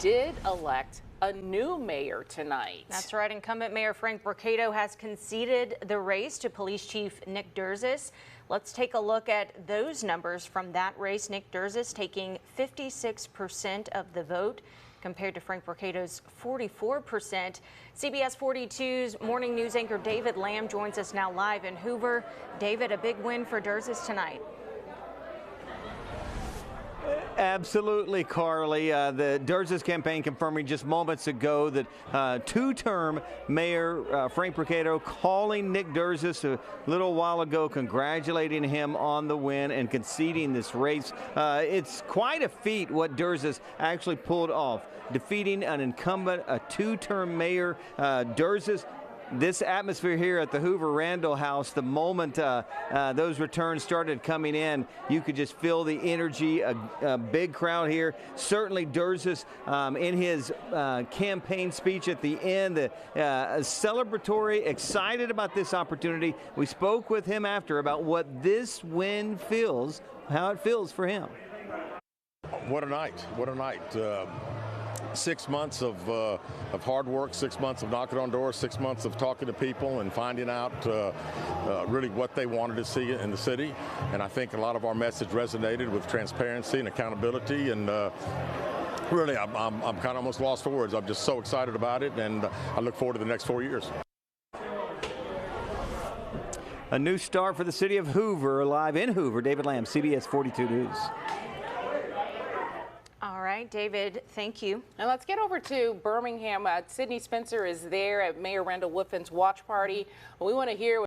did elect a new mayor tonight. That's right. Incumbent Mayor Frank Brocato has conceded the race to Police Chief Nick Derzis. Let's take a look at those numbers from that race. Nick Derzis taking 56% of the vote compared to Frank Brocato's 44%. CBS 42's morning news anchor David Lamb joins us now live in Hoover. David, a big win for Derzis tonight. Absolutely, Carly. The Derzis campaign confirming just moments ago that two-term Mayor Frank Brocato calling Nick Derzis a little while ago, congratulating him on the win and conceding this race. It's quite a feat what Derzis actually pulled off, defeating an incumbent, a two-term mayor. Derzis, this atmosphere here at the Hoover Randall House, the moment those returns started coming in, you could just feel the energy, a big crowd here. Certainly Derzis in his campaign speech at the end, celebratory, excited about this opportunity. We spoke with him after about what this win feels, how it feels for him. What a night, what a night. 6 months of hard work, 6 months of knocking on doors, 6 months of talking to people and finding out really what they wanted to see in the city. And I think a lot of our message resonated with transparency and accountability. And really, I'm kind of almost lost for words. I'm just so excited about it, and I look forward to the next 4 years. A new star for the city of Hoover, live in Hoover. David Lamb, CBS 42 News. All right, David, thank you. And let's get over to Birmingham. Sydney Spencer is there at Mayor Randall Wolfen's watch party. We want to hear